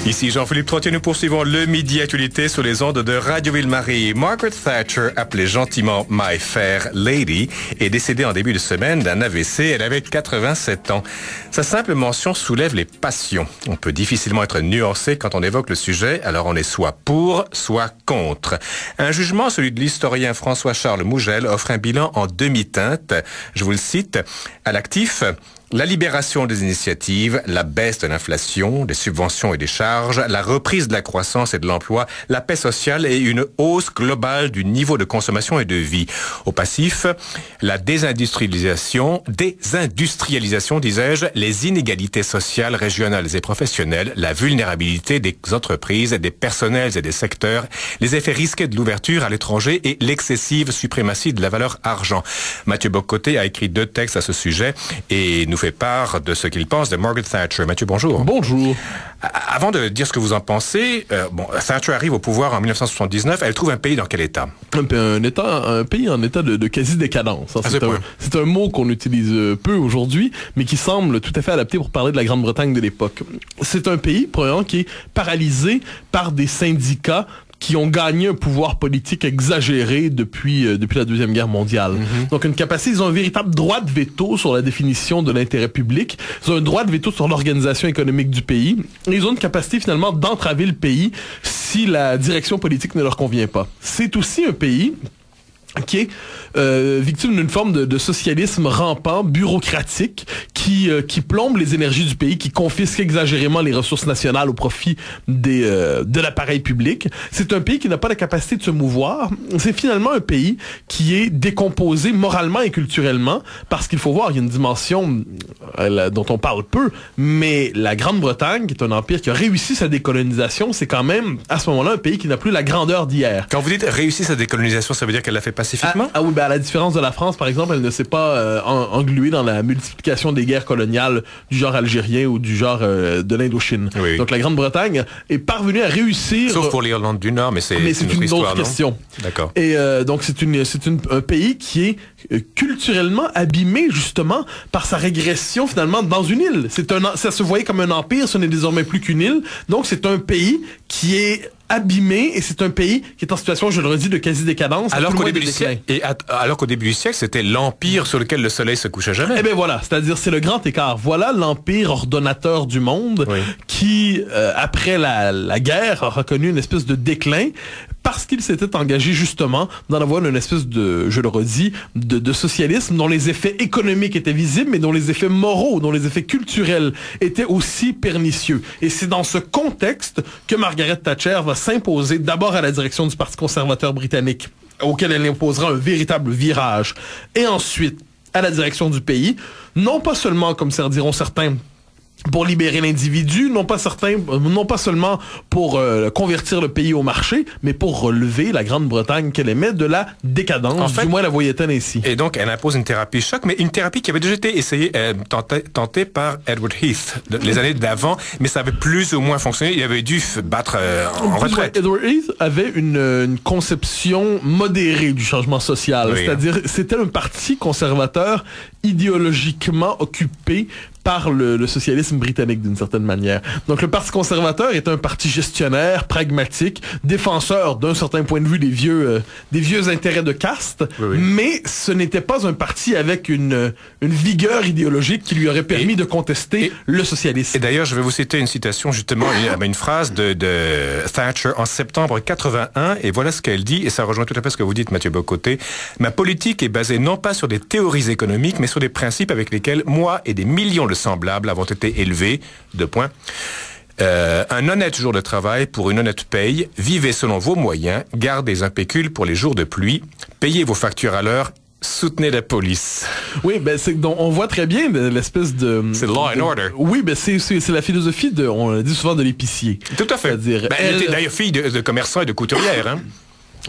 Ici Jean-Philippe Trottier, nous poursuivons le Midi Actualité sur les ondes de Radio Ville-Marie. Margaret Thatcher, appelée gentiment My Fair Lady, est décédée en début de semaine d'un AVC. Elle avait 87 ans. Sa simple mention soulève les passions. On peut difficilement être nuancé quand on évoque le sujet, alors on est soit pour, soit contre. Un jugement, celui de l'historien François-Charles Mougel, offre un bilan en demi-teinte. Je vous le cite, à l'actif: la libération des initiatives, la baisse de l'inflation, des subventions et des charges, la reprise de la croissance et de l'emploi, la paix sociale et une hausse globale du niveau de consommation et de vie. Au passif, la désindustrialisation, disais-je, les inégalités sociales, régionales et professionnelles, la vulnérabilité des entreprises, des personnels et des secteurs, les effets risqués de l'ouverture à l'étranger et l'excessive suprématie de la valeur argent. Mathieu Bock-Côté a écrit 2 textes à ce sujet et nous fait part de ce qu'il pense de Margaret Thatcher. Mathieu, bonjour. Bonjour. Avant de dire ce que vous en pensez, Thatcher arrive au pouvoir en 1979. Elle trouve un pays dans quel état? Un pays en état de quasi-décadence. C'est un mot qu'on utilise peu aujourd'hui, mais qui semble tout à fait adapté pour parler de la Grande-Bretagne de l'époque. C'est un pays, premièrement, qui est paralysé par des syndicats qui ont gagné un pouvoir politique exagéré depuis la Deuxième Guerre mondiale. Donc ils ont un véritable droit de veto sur la définition de l'intérêt public, ils ont un droit de veto sur l'organisation économique du pays, et ils ont une capacité finalement d'entraver le pays si la direction politique ne leur convient pas. C'est aussi un pays qui est victime d'une forme de socialisme rampant, bureaucratique, qui plombe les énergies du pays, qui confisque exagérément les ressources nationales au profit de l'appareil public. C'est un pays qui n'a pas la capacité de se mouvoir. C'est finalement un pays qui est décomposé moralement et culturellement, parce qu'il faut voir, il y a une dimension dont on parle peu, mais la Grande-Bretagne, qui est un empire qui a réussi sa décolonisation, c'est quand même, à ce moment-là, un pays qui n'a plus la grandeur d'hier. Quand vous dites réussi sa décolonisation, ça veut dire qu'elle l'a fait pacifiquement? Oui, à la différence de la France, par exemple, elle ne s'est pas engluée dans la multiplication des guerres coloniales du genre algérien ou du genre de l'Indochine. Oui. Donc la Grande-Bretagne est parvenue à réussir... Sauf pour l'Irlande du Nord, mais c'est une autre question. D'accord. Et donc c'est un pays qui est culturellement abîmé justement par sa régression finalement dans une île. Ça se voyait comme un empire, ce n'est désormais plus qu'une île. Donc c'est un pays qui est abîmé, et c'est un pays qui est en situation, je le redis, de quasi-décadence. Alors qu'au début du siècle, c'était l'empire sur lequel le soleil se couchait jamais. Eh bien voilà, c'est-à-dire c'est le grand écart. Voilà l'empire ordonnateur du monde qui, après la guerre, a reconnu une espèce de déclin parce qu'il s'était engagé justement dans la voie d'une espèce de, je le redis, de socialisme dont les effets économiques étaient visibles, mais dont les effets moraux, dont les effets culturels étaient aussi pernicieux. Et c'est dans ce contexte que Margaret Thatcher va s'imposer d'abord à la direction du Parti conservateur britannique, auquel elle imposera un véritable virage, et ensuite à la direction du pays, non pas seulement, comme diront certains, pour libérer l'individu, non pas seulement pour convertir le pays au marché, mais pour relever la Grande-Bretagne qu'elle aimait de la décadence, du moins la voyait-elle ainsi. Et donc, elle impose une thérapie choc, mais une thérapie qui avait déjà été essayée, tentée par Edward Heath les années d'avant, mais ça avait plus ou moins fonctionné. Il avait dû battre en retraite. Edward Heath avait une conception modérée du changement social, c'est-à-dire c'était un parti conservateur idéologiquement occupé par le socialisme britannique d'une certaine manière. Donc le Parti conservateur est un parti gestionnaire, pragmatique, défenseur d'un certain point de vue des vieux intérêts de caste, mais ce n'était pas un parti avec une vigueur idéologique qui lui aurait permis de contester le socialisme. Et d'ailleurs, je vais vous citer une citation, justement, une phrase de Thatcher en septembre 81, et voilà ce qu'elle dit, et ça rejoint tout à fait ce que vous dites, Mathieu Bock-Côté. Ma politique est basée non pas sur des théories économiques, mais sur des principes avec lesquels moi et des millions de semblables avons été élevés. Un honnête jour de travail pour une honnête paye. Vivez selon vos moyens. Gardez un pécule pour les jours de pluie. Payez vos factures à l'heure. Soutenez la police. Oui, donc on voit très bien l'espèce de... C'est law and order. Oui, c'est la philosophie on dit souvent de l'épicier. Tout à fait. Elle était d'ailleurs fille de commerçant et de couturière, hein.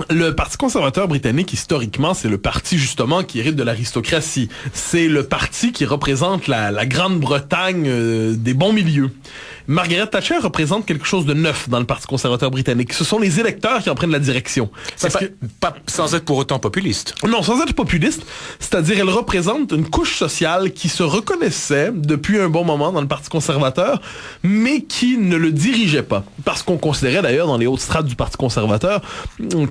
Le Parti conservateur britannique, historiquement, c'est le parti, justement, qui hérite de l'aristocratie. C'est le parti qui représente la Grande-Bretagne des bons milieux. Margaret Thatcher représente quelque chose de neuf dans le Parti conservateur britannique. Ce sont les électeurs qui en prennent la direction. Pas sans être pour autant populiste. Non, sans être populiste. C'est-à-dire, elle représente une couche sociale qui se reconnaissait depuis un bon moment dans le Parti conservateur, mais qui ne le dirigeait pas. Parce qu'on considérait d'ailleurs dans les hautes strates du Parti conservateur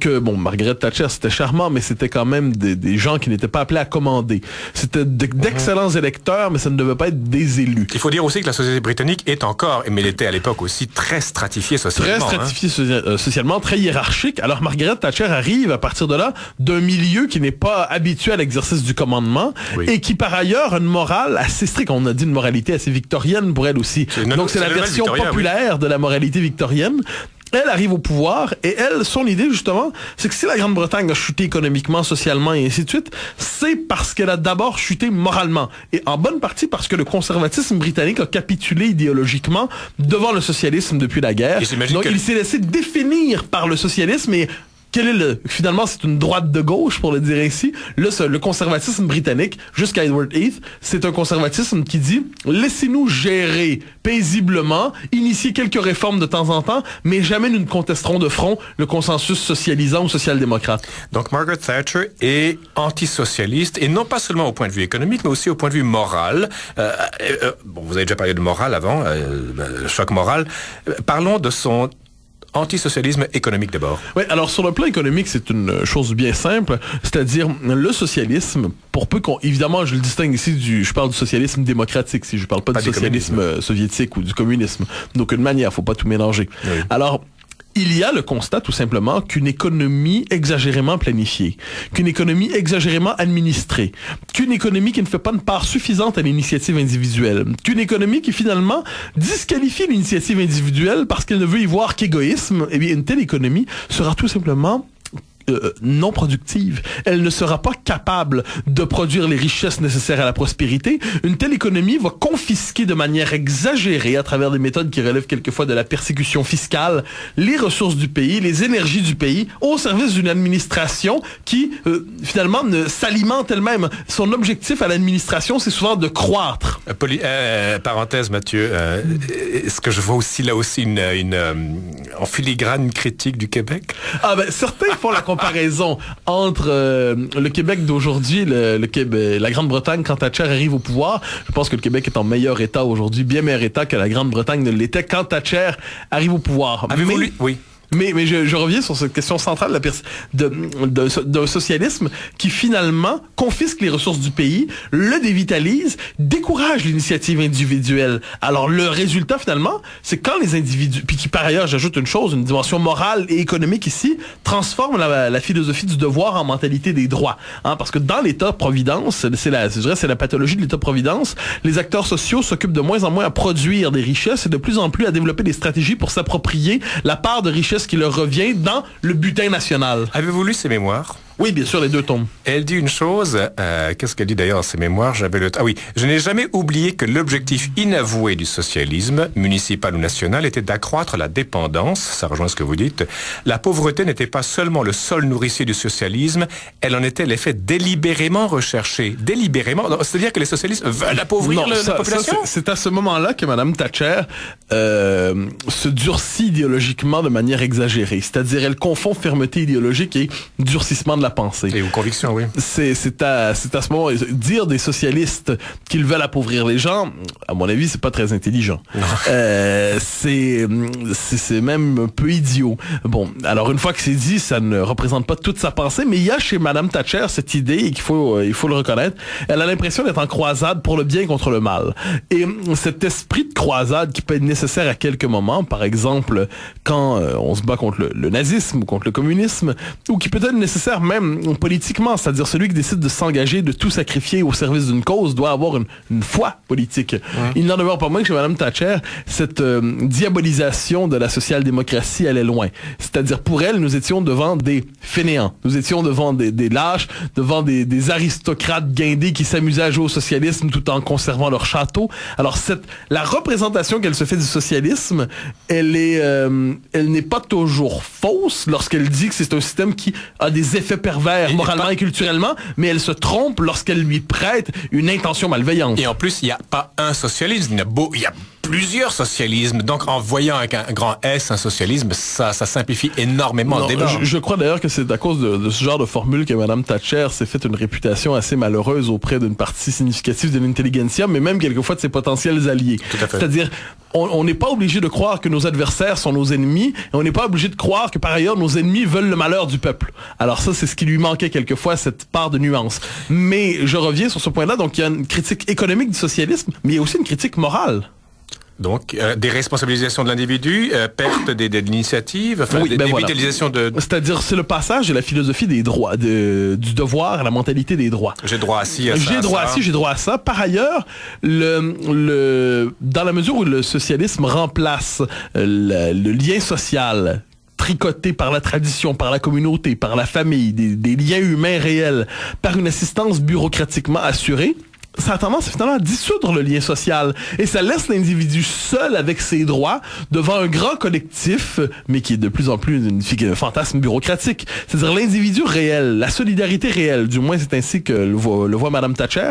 que, bon, Margaret Thatcher, c'était charmant, mais c'était quand même des gens qui n'étaient pas appelés à commander. C'était d'excellents électeurs, mais ça ne devait pas être des élus. Il faut dire aussi que la société britannique est encore, mais elle était à l'époque aussi, très stratifiée socialement. Très stratifiée socialement, très hiérarchique. Alors Margaret Thatcher arrive à partir de là d'un milieu qui n'est pas habitué à l'exercice du commandement et qui par ailleurs a une morale assez stricte. On a dit une moralité assez victorienne pour elle aussi. Donc c'est la version populaire de la moralité victorienne. Elle arrive au pouvoir et elle, son idée justement, c'est que si la Grande-Bretagne a chuté économiquement, socialement et ainsi de suite, c'est parce qu'elle a d'abord chuté moralement. Et en bonne partie parce que le conservatisme britannique a capitulé idéologiquement devant le socialisme depuis la guerre. Donc il s'est laissé définir par le socialisme et finalement, c'est une droite de gauche, pour le dire ainsi. Le conservatisme britannique, jusqu'à Edward Heath, c'est un conservatisme qui dit, laissez-nous gérer paisiblement, initier quelques réformes de temps en temps, mais jamais nous ne contesterons de front le consensus socialisant ou social-démocrate. Donc, Margaret Thatcher est antisocialiste, et non pas seulement au point de vue économique, mais aussi au point de vue moral. Bon, vous avez déjà parlé de morale avant, le choc moral. Parlons de son antisocialisme économique d'abord. Oui, alors sur le plan économique, c'est une chose bien simple, c'est-à-dire le socialisme, pour peu qu'on... Évidemment, je le distingue ici je parle du socialisme démocratique, si je parle pas du socialisme soviétique ou du communisme. D'aucune manière, faut pas tout mélanger. Oui. Alors, il y a le constat tout simplement qu'une économie exagérément planifiée, qu'une économie exagérément administrée, qu'une économie qui ne fait pas une part suffisante à l'initiative individuelle, qu'une économie qui finalement disqualifie l'initiative individuelle parce qu'elle ne veut y voir qu'égoïsme, eh bien une telle économie sera tout simplement non productive. Elle ne sera pas capable de produire les richesses nécessaires à la prospérité. Une telle économie va confisquer de manière exagérée, à travers des méthodes qui relèvent quelquefois de la persécution fiscale, les ressources du pays, les énergies du pays, au service d'une administration qui, finalement, s'alimente elle-même. Son objectif à l'administration, c'est souvent de croître. Parenthèse, Mathieu, est-ce que je vois aussi là aussi une en filigrane critique du Québec? Ah ben, certains font la comparaison entre le Québec d'aujourd'hui, la Grande-Bretagne quand Thatcher arrive au pouvoir. Je pense que le Québec est en meilleur état aujourd'hui, bien meilleur état que la Grande-Bretagne ne l'était quand Thatcher arrive au pouvoir. Avez-vous lu? Oui. Mais je reviens sur cette question centrale d'un socialisme qui finalement confisque les ressources du pays, le dévitalise, décourage l'initiative individuelle. Alors le résultat finalement, c'est quand les individus, puis qui par ailleurs, j'ajoute une chose, une dimension morale et économique ici, transforme la philosophie du devoir en mentalité des droits. Hein, parce que dans l'État-providence, c'est la pathologie de l'État-providence, les acteurs sociaux s'occupent de moins en moins à produire des richesses et de plus en plus à développer des stratégies pour s'approprier la part de richesse qui leur revient dans le butin national. Avez-vous lu ses mémoires? Oui, bien sûr, les deux tomes. Elle dit une chose, qu'est-ce qu'elle dit d'ailleurs dans ses mémoires? Ah oui, je n'ai jamais oublié que l'objectif inavoué du socialisme, municipal ou national, était d'accroître la dépendance, ça rejoint ce que vous dites. La pauvreté n'était pas seulement le sol nourricier du socialisme, elle en était l'effet délibérément recherché. Délibérément? C'est-à-dire que les socialistes veulent appauvrir la population? C'est à ce moment-là que Mme Thatcher se durcit idéologiquement de manière exagérée. C'est-à-dire, elle confond fermeté idéologique et durcissement de la pensée. Et aux convictions, oui. C'est à ce moment, dire des socialistes qu'ils veulent appauvrir les gens, à mon avis, c'est pas très intelligent. C'est même un peu idiot. Bon, alors une fois que c'est dit, ça ne représente pas toute sa pensée, mais il y a chez Madame Thatcher cette idée, et il faut le reconnaître, elle a l'impression d'être en croisade pour le bien contre le mal. Et cet esprit de croisade qui peut être nécessaire à quelques moments, par exemple, quand on se bat contre le nazisme ou contre le communisme, ou qui peut être nécessaire même politiquement, c'est-à-dire celui qui décide de s'engager, de tout sacrifier au service d'une cause, doit avoir une foi politique. Il n'en demeure pas moins que chez Mme Thatcher, cette diabolisation de la social-démocratie allait loin. C'est-à-dire pour elle, nous étions devant des fainéants, nous étions devant des lâches, devant des aristocrates guindés qui s'amusaient à jouer au socialisme tout en conservant leur château. Alors la représentation qu'elle se fait du socialisme, elle n'est pas toujours fausse lorsqu'elle dit que c'est un système qui a des effets pervers moralement et culturellement, mais elle se trompe lorsqu'elle lui prête une intention malveillante. Et en plus, il n'y a pas un socialisme, il y a plusieurs socialismes. Donc, en voyant avec un grand S un socialisme, ça simplifie énormément le débat. Je crois d'ailleurs que c'est à cause de ce genre de formule que Mme Thatcher s'est fait une réputation assez malheureuse auprès d'une partie significative de l'intelligentsia, mais même quelquefois de ses potentiels alliés. C'est-à-dire, on n'est pas obligé de croire que nos adversaires sont nos ennemis, et on n'est pas obligé de croire que par ailleurs nos ennemis veulent le malheur du peuple. Alors ça, c'est ce qui lui manquait quelquefois, cette part de nuance. Mais je reviens sur ce point-là, donc il y a une critique économique du socialisme, mais il y a aussi une critique morale. Donc, déresponsabilisation de l'individu, perte des l'initiative, enfin, dévitalisation de... C'est-à-dire, c'est le passage de la philosophie des droits, du devoir à la mentalité des droits. J'ai droit à ci, à ça. J'ai droit à ça. Par ailleurs, dans la mesure où le socialisme remplace le lien social tricoté par la tradition, par la communauté, par la famille, des liens humains réels, par une assistance bureaucratiquement assurée, ça a tendance finalement à dissoudre le lien social et ça laisse l'individu seul avec ses droits devant un grand collectif, mais qui est de plus en plus un fantasme bureaucratique. C'est-à-dire l'individu réel, la solidarité réelle, du moins c'est ainsi que le voit Mme Thatcher,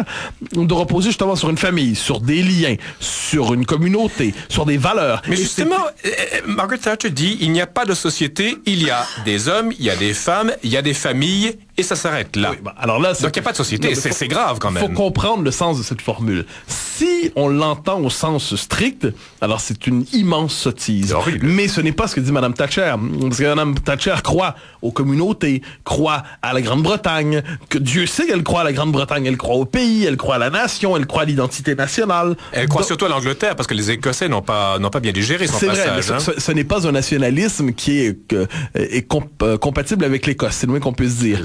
de reposer justement sur une famille, sur des liens, sur une communauté, sur des valeurs. Mais justement, Margaret Thatcher dit, il n'y a pas de société, il y a des hommes, il y a des femmes, il y a des familles, et ça s'arrête là. Oui, alors là, donc il n'y a pas de société, c'est grave quand même. Il faut comprendre le sens de cette formule. Si on l'entend au sens strict, alors c'est une immense sottise. Mais ce n'est pas ce que dit Mme Thatcher. Parce que Mme Thatcher croit aux communautés, croit à la Grande-Bretagne, que Dieu sait qu'elle croit à la Grande-Bretagne, elle croit au pays, elle croit à la nation, elle croit à l'identité nationale. Elle croit surtout à l'Angleterre, parce que les Écossais n'ont pas bien digéré son passage. C'est vrai, mais ce n'est pas un nationalisme qui est compatible avec l'Écosse, c'est le moins qu'on puisse dire.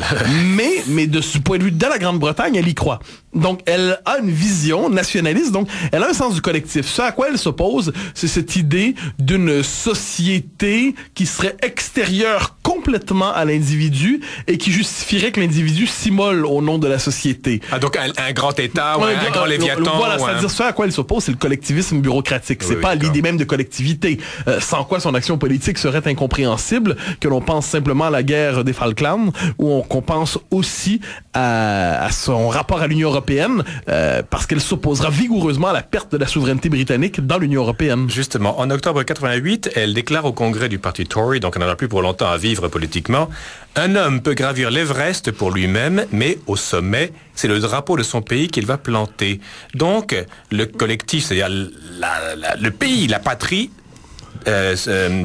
mais de ce point de vue de la Grande-Bretagne, elle y croit. Donc, elle a une vision nationaliste, donc elle a un sens du collectif. Ce à quoi elle s'oppose, c'est cette idée d'une société qui serait extérieure complètement à l'individu et qui justifierait que l'individu s'immole au nom de la société. Ah, donc un grand État, ou un grand Léviathan. Voilà, c'est-à-dire ce à quoi elle s'oppose, c'est le collectivisme bureaucratique. C'est pas l'idée même de collectivité, sans quoi son action politique serait incompréhensible, que l'on pense simplement à la guerre des Falklands, ou qu'on pense aussi à son rapport à l'Union européenne, parce qu'elle s'opposera vigoureusement à la perte de la souveraineté britannique dans l'Union européenne. Justement, en octobre 88, elle déclare au congrès du parti Tory, donc elle n'en a plus pour longtemps à vivre politiquement, un homme peut gravir l'Everest pour lui-même, mais au sommet, c'est le drapeau de son pays qu'il va planter. Donc, le collectif, c'est-à-dire le pays, la patrie,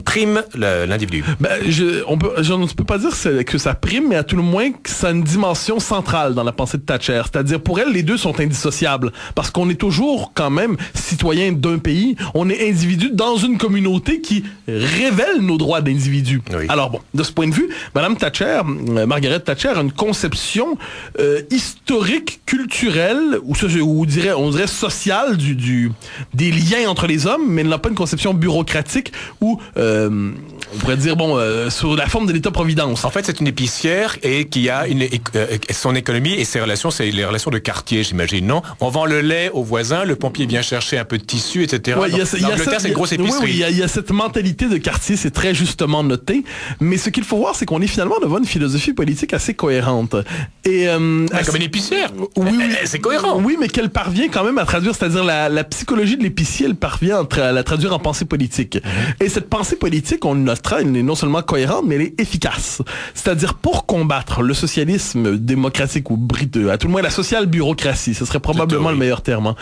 prime l'individu. Je ne peux pas dire que ça prime, mais à tout le moins que ça a une dimension centrale dans la pensée de Thatcher. C'est-à-dire, pour elle, les deux sont indissociables. Parce qu'on est toujours, quand même, citoyen d'un pays. On est individu dans une communauté qui révèle nos droits d'individu. Oui. Alors bon, de ce point de vue, Mme Thatcher, Margaret Thatcher, a une conception historique, culturelle, ou on dirait sociale des liens entre les hommes, mais elle n'a pas une conception bureaucratique ou on pourrait dire sous la forme de l'État-providence. En fait, c'est une épicière et qui a son économie et ses relations, c'est les relations de quartier, j'imagine, non? On vend le lait aux voisins, le pompier vient chercher un peu de tissu, etc. Ouais, L'Angleterre, c'est une grosse épicerie. Oui, il y a cette mentalité de quartier, c'est très justement noté. Mais ce qu'il faut voir, c'est qu'on est finalement devant une philosophie politique assez cohérente. Et comme une épicière. Oui, c'est cohérent. Oui, mais qu'elle parvient quand même à traduire, c'est-à-dire la psychologie de l'épicier, elle parvient à la traduire en pensée politique. Et cette pensée politique, on le notera, elle est non seulement cohérente, mais elle est efficace. C'est-à-dire, pour combattre le socialisme démocratique ou à tout le moins la social-bureaucratie, ce serait probablement le meilleur terme, hein.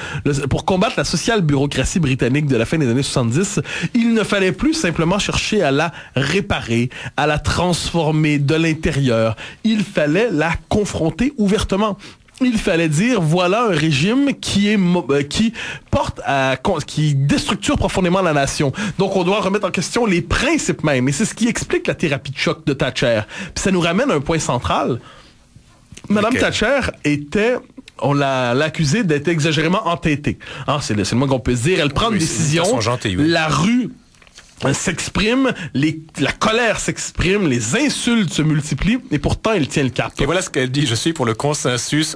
Pour combattre la social-bureaucratie britannique de la fin des années 70, il ne fallait plus simplement chercher à la réparer, à la transformer de l'intérieur. Il fallait la confronter ouvertement. Il fallait dire, voilà un régime qui déstructure profondément la nation. Donc, on doit remettre en question les principes même. Et c'est ce qui explique la thérapie de choc de Thatcher. Puis ça nous ramène à un point central. Madame Thatcher on l'a accusée d'être exagérément entêtée. C'est le moins qu'on peut se dire. Elle prend une décision. La rue s'exprime, la colère s'exprime, les insultes se multiplient, et pourtant il tient le cap. Et voilà ce qu'elle dit, je suis pour le consensus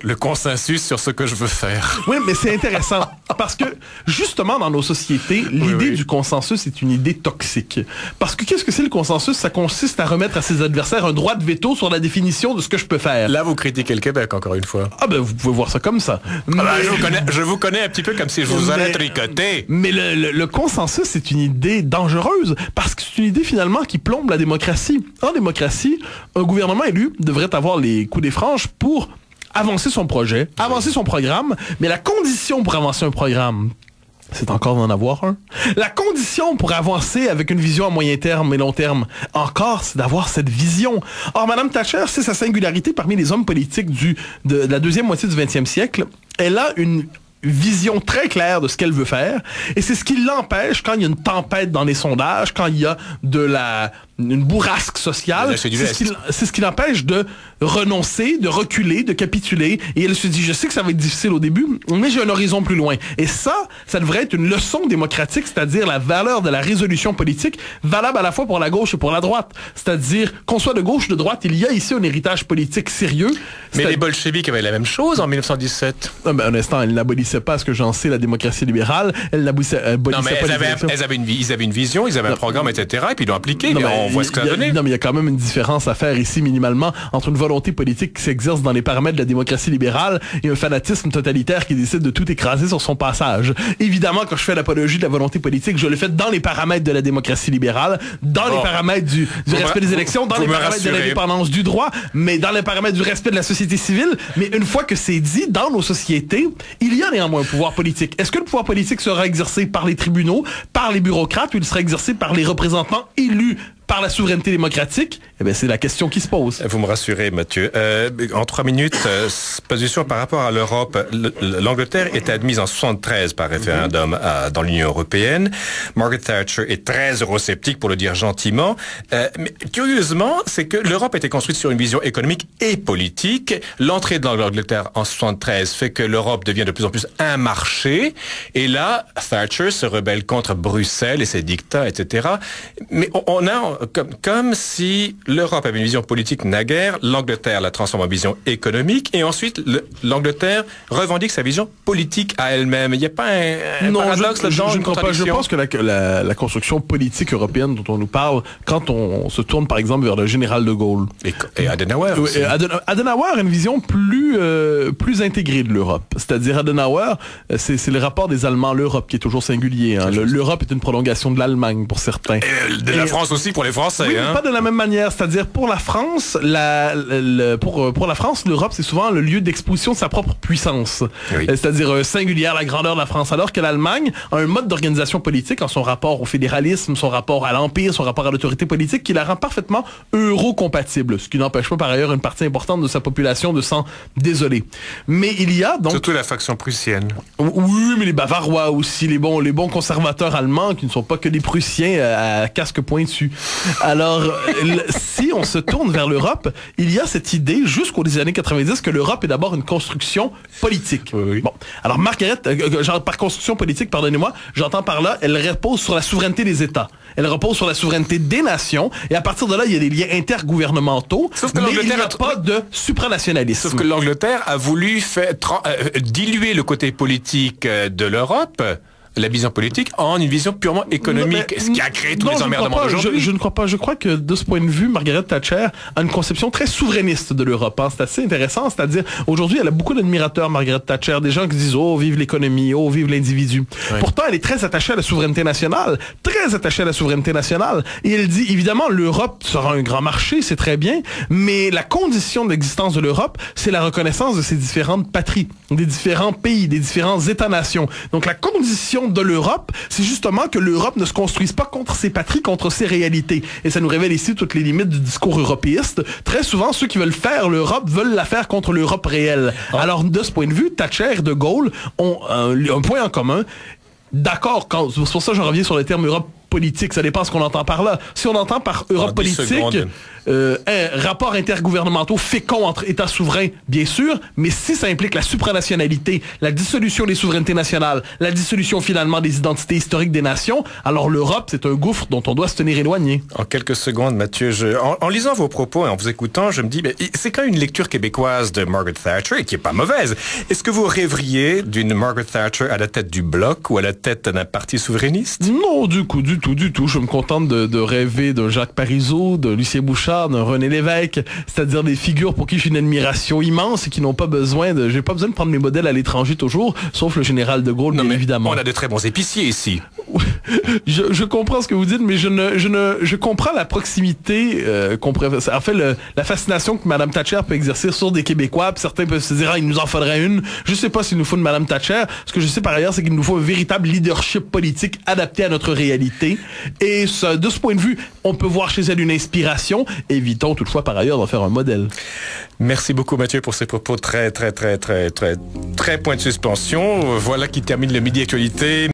sur ce que je veux faire. Oui, mais c'est intéressant, parce que justement dans nos sociétés, l'idée du consensus est une idée toxique. Parce que qu'est-ce que c'est le consensus? Ça consiste à remettre à ses adversaires un droit de veto sur la définition de ce que je peux faire. Là, vous critiquez le Québec, encore une fois. Ah ben, vous pouvez voir ça comme ça. Mais... je vous connais un petit peu comme si je vous allais tricoter. Mais le consensus, c'est une idée dangereuse. Parce que c'est une idée finalement qui plombe la démocratie. En démocratie, un gouvernement élu devrait avoir les coups des franges pour avancer son projet, avancer son programme, mais la condition pour avancer un programme, c'est encore d'en avoir un. La condition pour avancer avec une vision à moyen terme et long terme, encore, c'est d'avoir cette vision. Or, Mme Thatcher, c'est sa singularité parmi les hommes politiques de la deuxième moitié du 20e siècle. Elle a une vision très claire de ce qu'elle veut faire, et c'est ce qui l'empêche quand il y a une tempête dans les sondages, quand il y a une bourrasque sociale, c'est ce qui l'empêche de renoncer, de reculer, de capituler, et elle se dit, je sais que ça va être difficile au début, mais j'ai un horizon plus loin. Et ça devrait être une leçon démocratique, c'est-à-dire la valeur de la résolution politique, valable à la fois pour la gauche et pour la droite. C'est-à-dire, qu'on soit de gauche ou de droite, il y a ici un héritage politique sérieux. Mais les bolcheviks avaient la même chose en 1917. Ah ben, un instant, elle n'abolissaient pas, ce que j'en sais, la démocratie libérale. Elle n'abolissaient pas ils avaient une vision, ils avaient un programme, etc. Et puis ils l'ont appliqué. On voit ce que ça a donné. Non, mais il y a quand même une différence à faire ici, minimalement, entre une volonté politique qui s'exerce dans les paramètres de la démocratie libérale et un fanatisme totalitaire qui décide de tout écraser sur son passage. Évidemment, quand je fais l'apologie de la volonté politique, je le fais dans les paramètres de la démocratie libérale, dans les paramètres du respect des élections, dans les paramètres de l'indépendance du droit, mais dans les paramètres du respect de la société civile. Mais une fois que c'est dit, dans nos sociétés, il y a néanmoins un pouvoir politique. Est-ce que le pouvoir politique sera exercé par les tribunaux, par les bureaucrates, ou il sera exercé par les représentants élus par la souveraineté démocratique? Eh bien, c'est la question qui se pose. Vous me rassurez, Mathieu. En 3 minutes, position par rapport à l'Europe. L'Angleterre est admise en 73 par référendum dans l'Union européenne. Margaret Thatcher est très eurosceptique, pour le dire gentiment. Mais curieusement, c'est que l'Europe a été construite sur une vision économique et politique. L'entrée de l'Angleterre en 73 fait que l'Europe devient de plus en plus un marché. Et là, Thatcher se rebelle contre Bruxelles et ses dictats, etc. Mais on a comme si l'Europe avait une vision politique naguère, l'Angleterre la transforme en vision économique, et ensuite l'Angleterre revendique sa vision politique à elle-même. Il n'y a pas un paradoxe là-dedans? Je ne crois pas. Je pense que la construction politique européenne dont on nous parle, quand on se tourne par exemple vers le général de Gaulle. Et Adenauer aussi. Adenauer a une vision plus intégrée de l'Europe. C'est-à-dire Adenauer, c'est le rapport des Allemands à l'Europe qui est toujours singulier. Hein. L'Europe est une prolongation de l'Allemagne pour certains. De la France aussi pour les Français. Oui, mais pas de la même manière. C'est-à-dire pour la France, pour la France, l'Europe c'est souvent le lieu d'exposition de sa propre puissance. Oui. C'est-à-dire singulière la grandeur de la France, alors que l'Allemagne a un mode d'organisation politique en son rapport au fédéralisme, son rapport à l'empire, son rapport à l'autorité politique qui la rend parfaitement euro-compatible, ce qui n'empêche pas par ailleurs une partie importante de sa population de s'en désoler. Mais il y a donc surtout la faction prussienne. Oui, mais les Bavarois aussi, les bons conservateurs allemands qui ne sont pas que des Prussiens à casque pointu. Alors, si on se tourne vers l'Europe, il y a cette idée jusqu'aux années 90 que l'Europe est d'abord une construction politique. Oui. Bon, alors Margaret, par construction politique, pardonnez-moi, j'entends par là, elle repose sur la souveraineté des États. Elle repose sur la souveraineté des nations, et à partir de là, il y a des liens intergouvernementaux, mais il n'y a pas de supranationalisme. Sauf que l'Angleterre a voulu diluer le côté politique de l'Europe, la vision politique, en une vision purement économique, ce qui a créé tous les emmerdements d'aujourd'hui. Je ne crois pas. Je crois que de ce point de vue, Margaret Thatcher a une conception très souverainiste de l'Europe. Hein. C'est assez intéressant. C'est-à-dire, aujourd'hui, elle a beaucoup d'admirateurs, Margaret Thatcher, des gens qui disent « Oh, vive l'économie, oh, vive l'individu oui. ». Pourtant, elle est très attachée à la souveraineté nationale. Très attachée à la souveraineté nationale. Et elle dit, évidemment, l'Europe sera un grand marché, c'est très bien, mais la condition de l'existence de l'Europe, c'est la reconnaissance de ses différentes patries, des différents pays, des différents États-nations. Donc, la condition de l'Europe, c'est justement que l'Europe ne se construise pas contre ses patries, contre ses réalités. Et ça nous révèle ici toutes les limites du discours européiste. Très souvent, ceux qui veulent faire l'Europe veulent la faire contre l'Europe réelle. Ah. Alors, de ce point de vue, Thatcher et De Gaulle ont un point en commun. D'accord, c'est pour ça que je reviens sur le terme Europe politique. Ça dépend ce qu'on entend par là. Si on entend par Europe politique, rapports intergouvernementaux féconds entre États souverains, bien sûr, mais si ça implique la supranationalité, la dissolution des souverainetés nationales, la dissolution finalement des identités historiques des nations, alors l'Europe, c'est un gouffre dont on doit se tenir éloigné. En quelques secondes, Mathieu, en lisant vos propos et en vous écoutant, je me dis, c'est quand même une lecture québécoise de Margaret Thatcher et qui est pas mauvaise. Est-ce que vous rêveriez d'une Margaret Thatcher à la tête du Bloc ou à la tête d'un parti souverainiste? Non, du tout. Je me contente de rêver d'un Jacques Parizeau, d'un Lucien Bouchard, d'un René Lévesque, c'est-à-dire des figures pour qui j'ai une admiration immense et qui n'ont pas besoin de... J'ai pas besoin de prendre mes modèles à l'étranger toujours, sauf le général de Gaulle, bien évidemment. On a de très bons épiciers ici. Je comprends ce que vous dites, mais je comprends la proximité en fait, la fascination que Mme Thatcher peut exercer sur des Québécois. Puis certains peuvent se dire, il nous en faudrait une. Je sais pas s'il nous faut une Mme Thatcher. Ce que je sais par ailleurs, c'est qu'il nous faut un véritable leadership politique adapté à notre réalité. Et ça, de ce point de vue, on peut voir chez elle une inspiration. Évitons toutefois par ailleurs d'en faire un modèle. Merci beaucoup, Mathieu, pour ces propos très points de suspension. Voilà qui termine le Midi Actualité.